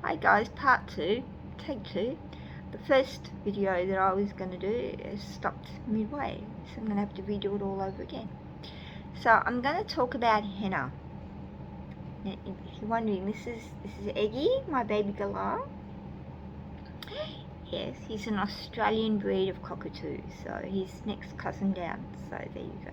Hi guys, part 2, take 2. The first video that I was going to do is stopped midway, so I'm going to have to redo it all over again. So I'm going to talk about henna. Now, if you're wondering, this is Eggy, my baby galah. Yes, he's an Australian breed of cockatoo, so he's next cousin down, so there you go.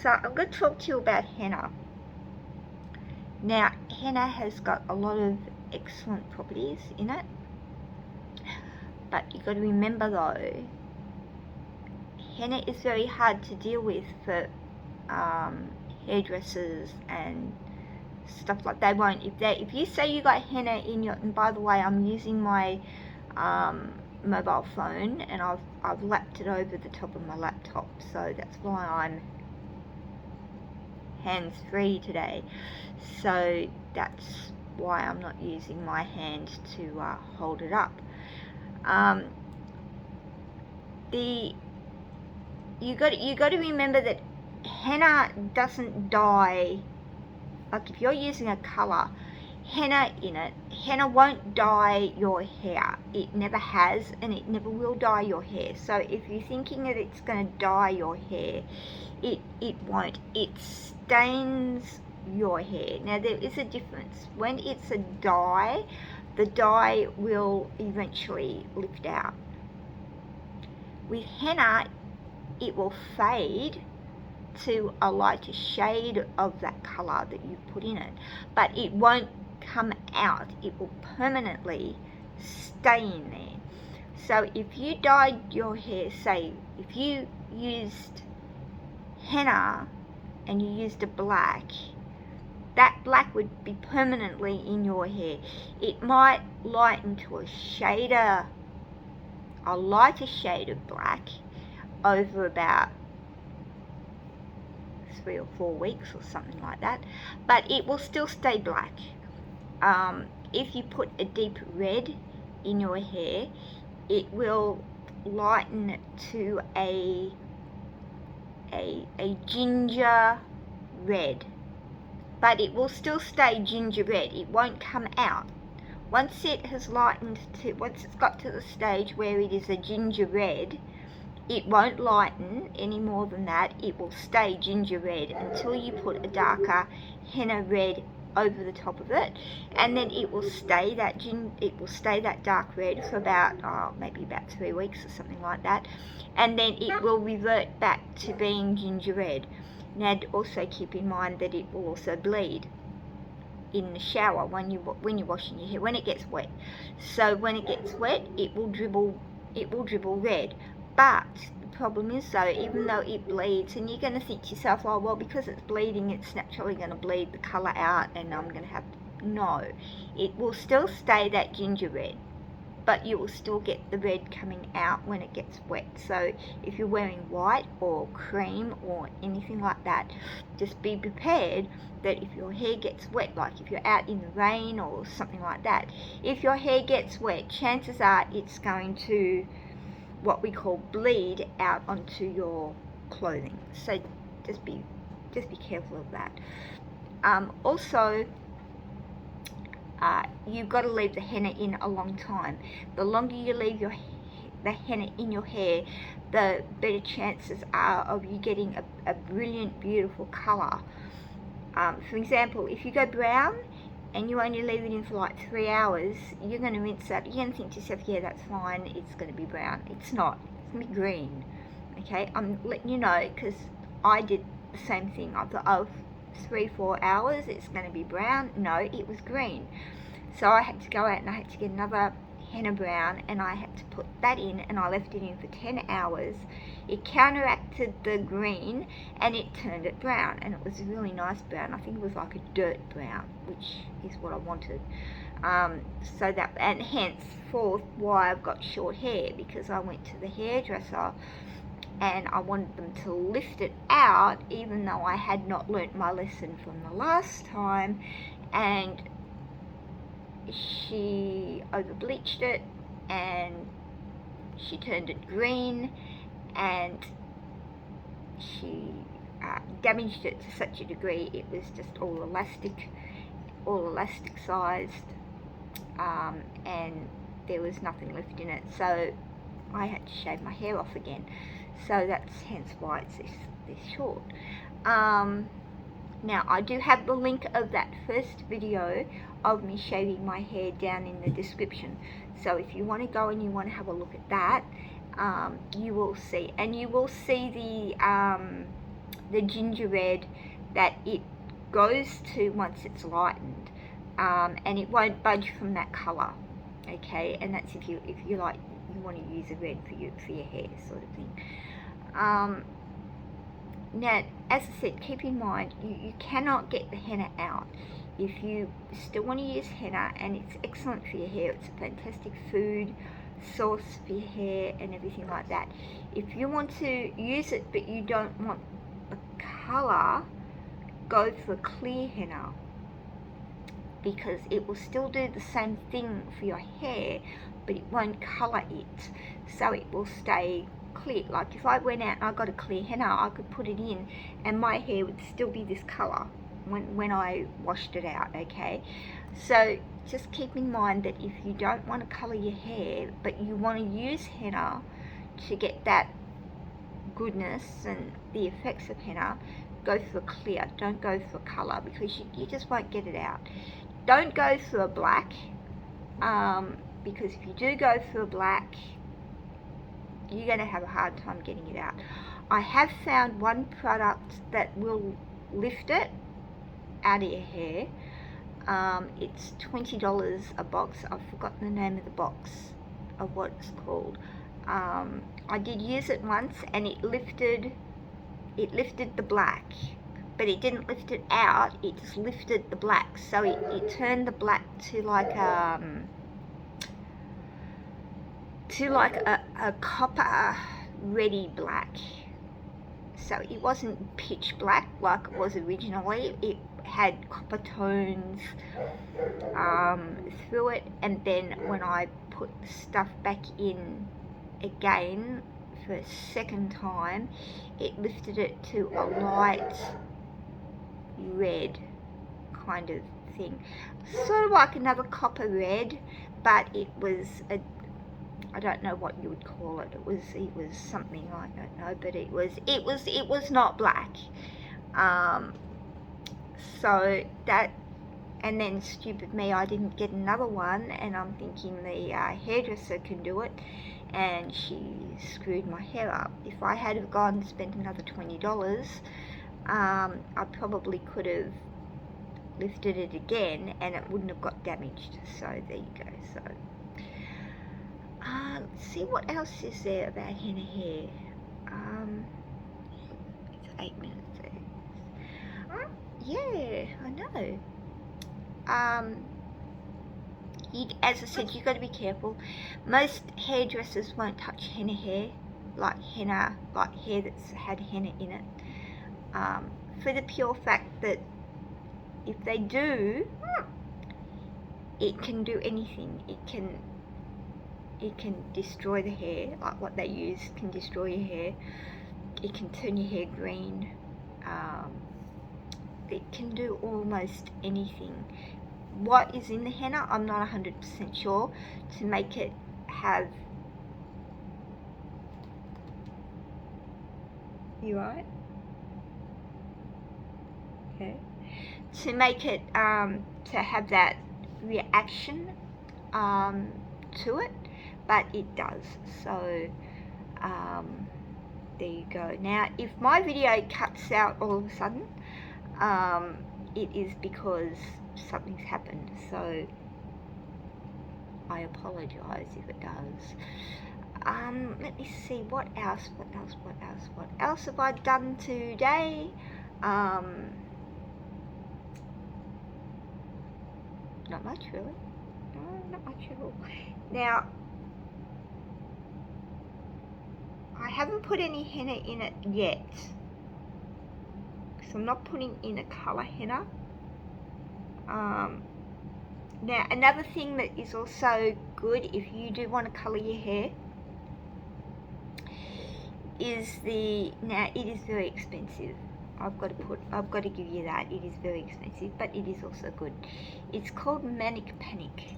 So I'm going to talk to you about henna. Now, henna has got a lot of excellent properties in it, but you've got to remember though, henna is very hard to deal with for hairdressers and stuff like that. If you say you got henna in your, and by the way, I'm using my mobile phone and I've lapped it over the top of my laptop, so that's why I'm hands-free today. So that's why I'm not using my hand to hold it up. You got to remember that henna doesn't dye. Like if you're using a colour, henna in it, henna won't dye your hair. It never has, and it never will dye your hair. So if you're thinking that it's going to dye your hair, it won't. It stains your hair. Now there is a difference. When it's a dye, the dye will eventually lift out. With henna, it will fade to a lighter shade of that colour that you put in it, but it won't come out. It will permanently stay in there. So if you dyed your hair, say if you used henna and you used a black, that black would be permanently in your hair. It might lighten to a lighter shade of black over about 3 or 4 weeks or something like that, but it will still stay black. If you put a deep red in your hair, it will lighten to a ginger red, but it will still stay ginger red. It won't come out. Once it has lightened to, once it's got to the stage where it is a ginger red, it won't lighten any more than that. It will stay ginger red until you put a darker henna red over the top of it, and then it will stay that dark red for about maybe about 3 weeks or something like that, and then it will revert back to being ginger red. Now also keep in mind that it will also bleed in the shower when you're washing your hair, when it gets wet. So when it gets wet, it will dribble red. But the problem is though, even though it bleeds, and you're going to think to yourself, oh well, because it's bleeding, it's naturally going to bleed the colour out, and I'm going to have to... No, it will still stay that ginger red, but you will still get the red coming out when it gets wet. So if you're wearing white or cream or anything like that, just be prepared that if your hair gets wet, like if you're out in the rain or something like that, if your hair gets wet, chances are it's going to, what we call, bleed out onto your clothing. So just be careful of that. Also, you've got to leave the henna in a long time. The longer you leave the henna in your hair, the better chances are of you getting a brilliant, beautiful colour. For example, if you go brown and you only leave it in for like 3 hours, you're going to rinse that. You're going to think to yourself, yeah, that's fine, it's going to be brown. It's not. It's going to be green. Okay, I'm letting you know because I did the same thing. I thought, oh, 3-4 hours, it's going to be brown. No, it was green. So I had to go out and I had to get another henna brown, and I had to put that in, and I left it in for 10 hours. It counteracted the green and it turned it brown, and it was a really nice brown. I think it was like a dirt brown, which is what I wanted. So that, and henceforth why I've got short hair, because I went to the hairdresser and I wanted them to lift it out, even though I had not learnt my lesson from the last time, and she over bleached it and she turned it green, and she damaged it to such a degree it was just all elastic sized, and there was nothing left in it, so I had to shave my hair off again. So that's hence why it's this short. Now I do have the link of that first video of me shaving my hair down in the description, so if you want to go and you want to have a look at that, you will see, and you will see the ginger red that it goes to once it's lightened, and it won't budge from that color. Okay, and that's if you like, you want to use a red for your hair sort of thing. Now, as I said, keep in mind, you cannot get the henna out. If you still want to use henna, and it's excellent for your hair, it's a fantastic food source for your hair and everything like that. If you want to use it but you don't want a colour, go for clear henna, because it will still do the same thing for your hair, but it won't colour it, so it will stay clear. Like if I went out and I got a clear henna, I could put it in and my hair would still be this colour when I washed it out. Okay, so just keep in mind that if you don't want to colour your hair but you want to use henna to get that goodness and the effects of henna, go for clear, don't go for colour, because you just won't get it out. Don't go for a black, because if you do go for a black, you're going to have a hard time getting it out. I have found one product that will lift it out of your hair. It's $20 a box. I've forgotten the name of the box of what it's called. I did use it once and it lifted the black, but it didn't lift it out, it just lifted the black, so it turned the black to like a copper ready black. So it wasn't pitch black like it was originally, it had copper tones through it, and then when I put the stuff back in again for a second time, it lifted it to a light red kind of thing, sort of like another copper red, but it was I don't know what you would call it. It was something, I don't know, but it was not black. So that, and then stupid me, I didn't get another one, and I'm thinking the hairdresser can do it, and she screwed my hair up. If I had have gone and spent another $20, I probably could have lifted it again and it wouldn't have got damaged. So there you go. So let's see what else is there about henna hair. It's 8 minutes. Yeah, I know. As I said, you've got to be careful. Most hairdressers won't touch henna hair, like hair that's had henna in it, for the pure fact that if they do, it can do anything. It can destroy the hair, like what they use can destroy your hair. It can turn your hair green. It can do almost anything. What is in the henna, I'm not 100% sure, to make it have... You right? Okay. To make it, to have that reaction to it, but it does. So, there you go. Now, if my video cuts out all of a sudden, it is because something's happened, so I apologize if it does. Let me see, what else have I done today? Not much really. No, not much at all. Now, I haven't put any henna in it yet, so I'm not putting in a colour henna. Now, another thing that is also good if you do want to colour your hair is now it is very expensive. I've got to give you that. It is very expensive, but it is also good. It's called Manic Panic,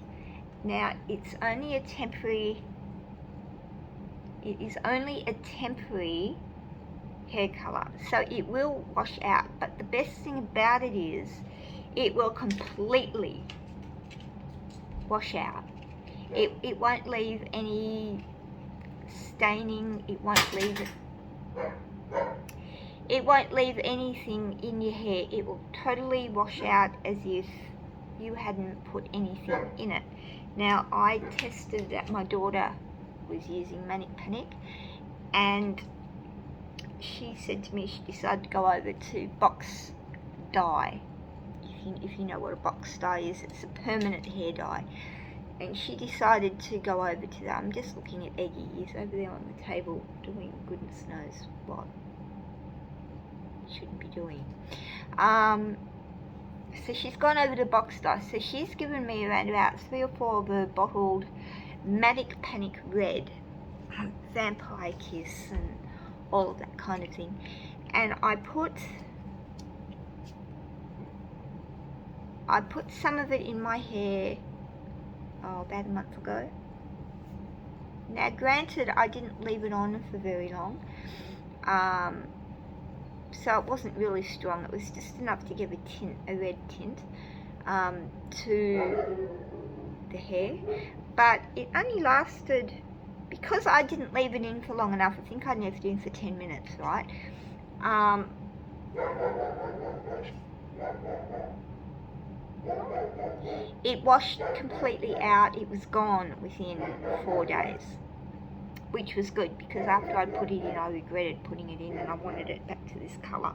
Now it's only a temporary, it is only a temporary hair colour, so it will wash out, but the best thing about it is it will completely wash out. It won't leave any staining, it won't leave anything in your hair. It will totally wash out as if you hadn't put anything in it. Now I tested that my daughter was using Manic Panic, and she said to me she decided to go over to Box Dye. If you know what a box dye is, it's a permanent hair dye. And she decided to go over to that. I'm just looking at Eggie. He's over there on the table doing goodness knows what he shouldn't be doing. So she's gone over to Box Dye. So she's given me around about 3 or 4 of her bottled Manic Panic Red, Vampire Kiss and all of that kind of thing. And I put some of it in my hair about a month ago. Now granted, I didn't leave it on for very long, so it wasn't really strong. It was just enough to give a red tint to the hair, but it only lasted, because I didn't leave it in for long enough. I think I left it in for 10 minutes, right? It washed completely out. It was gone within 4 days, which was good, because after I put it in, I regretted putting it in and I wanted it back to this colour.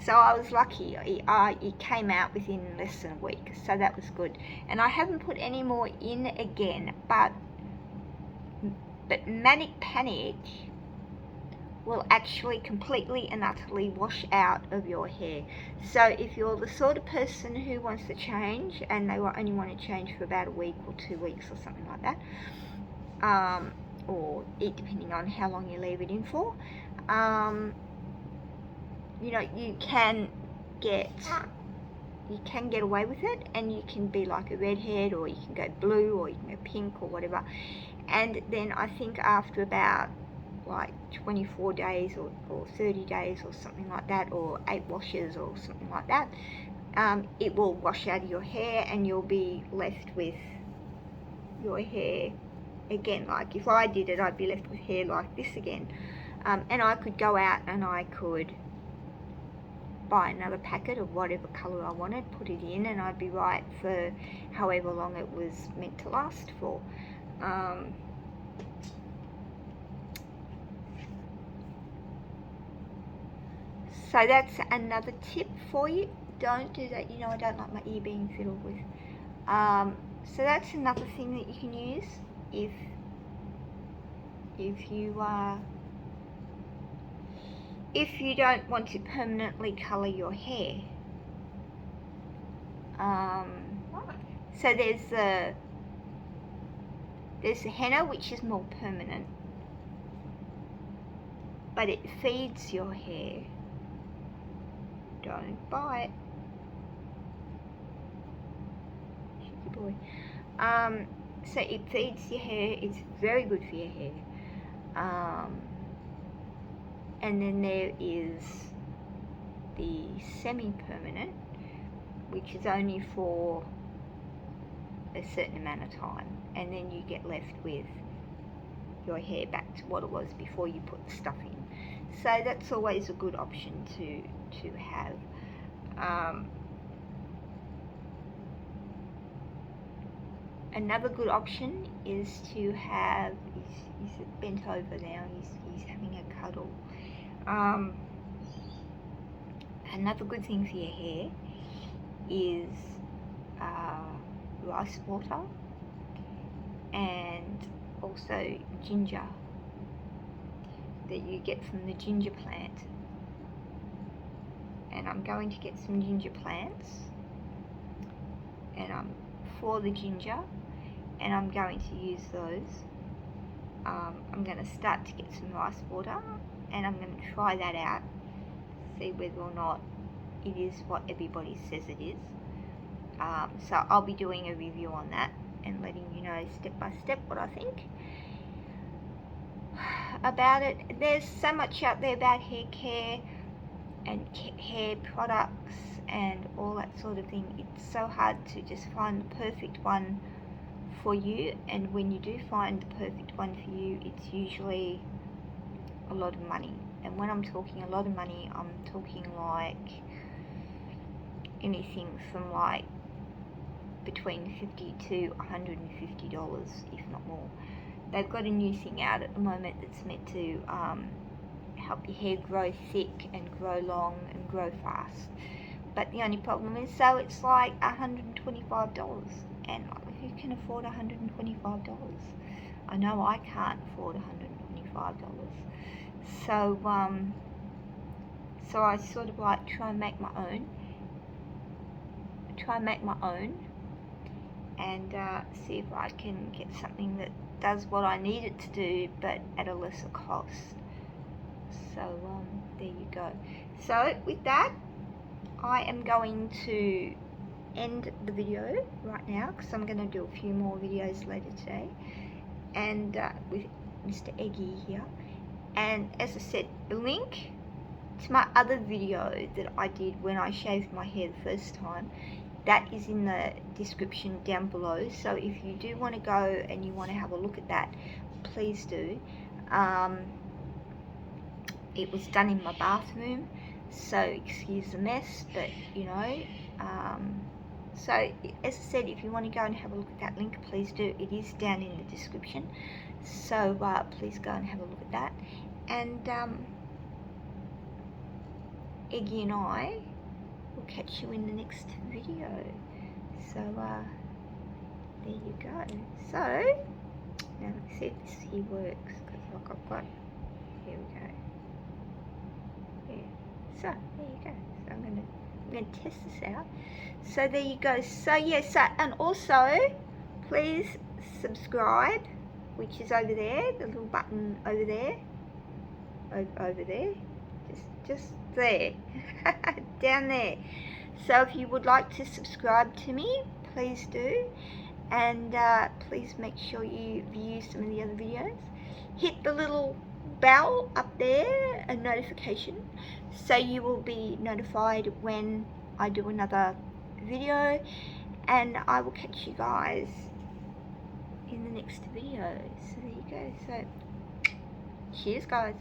So I was lucky. It came out within less than a week, so that was good. And I haven't put any more in again, but Manic Panic will actually completely and utterly wash out of your hair. So if you're the sort of person who wants to change, and they only want to change for about a week or 2 weeks or something like that, or depending on how long you leave it in for, you know, you can get away with it, and you can be like a redhead, or you can go blue, or you can go pink, or whatever. And then I think after about like 24 days or 30 days or something like that, or 8 washes or something like that, it will wash out of your hair, and you'll be left with your hair again. Like if I did it, I'd be left with hair like this again, and I could go out and I could buy another packet of whatever colour I wanted, put it in, and I'd be right for however long it was meant to last for. So that's another tip for you. Don't do that. You know, I don't like my ear being fiddled with. So that's another thing that you can use if you don't want to permanently colour your hair. So there's the henna, which is more permanent, but it feeds your hair. Don't buy it. Cheeky boy. So it feeds your hair. It's very good for your hair. And then there is the semi-permanent, which is only for a certain amount of time, and then you get left with your hair back to what it was before you put the stuff in. So that's always a good option to have. Another good option is to have, he's bent over now, he's having a cuddle. Another good thing for your hair is rice water, and also ginger that you get from the ginger plant. And I'm going to get some ginger plants, and I'm for the ginger, and I'm going to use those. I'm going to start to get some rice water, and I'm going to try that out, see whether or not it is what everybody says it is. So I'll be doing a review on that, and letting you know step by step what I think about it. There's so much out there about hair care and hair products and all that sort of thing. It's so hard to just find the perfect one for you, and when you do find the perfect one for you, it's usually a lot of money. And when I'm talking a lot of money, I'm talking like anything from like between $50 to $150, if not more. They've got a new thing out at the moment that's meant to help your hair grow thick and grow long and grow fast. But the only problem is, so it's like $125, and who can afford $125? I know I can't afford $125. So so I sort of like try and make my own. And see if I can get something that does what I need it to do, but at a lesser cost. So there you go. So with that, I am going to end the video right now, because I'm going to do a few more videos later today, and with Mr. Eggy here. And as I said, the link to my other video that I did when I shaved my hair the first time, that is in the description down below. So if you do want to go and you want to have a look at that, please do. It was done in my bathroom, so excuse the mess, but you know, so as I said, if you want to go and have a look at that link, please do. It is down in the description, so please go and have a look at that. And Eggy and I will catch you in the next video. So there you go. So now let's see if this here works, because like I've got, here we go. Yeah. So there you go. So I'm gonna test this out. So there you go. So yeah. So, and also please subscribe, which is over there, the little button over there. Over there. Just there. Down there. So if you would like to subscribe to me, please do, and please make sure you view some of the other videos. Hit the little bell up there, a notification, so you will be notified when I do another video, and I will catch you guys in the next video. So there you go. So cheers guys.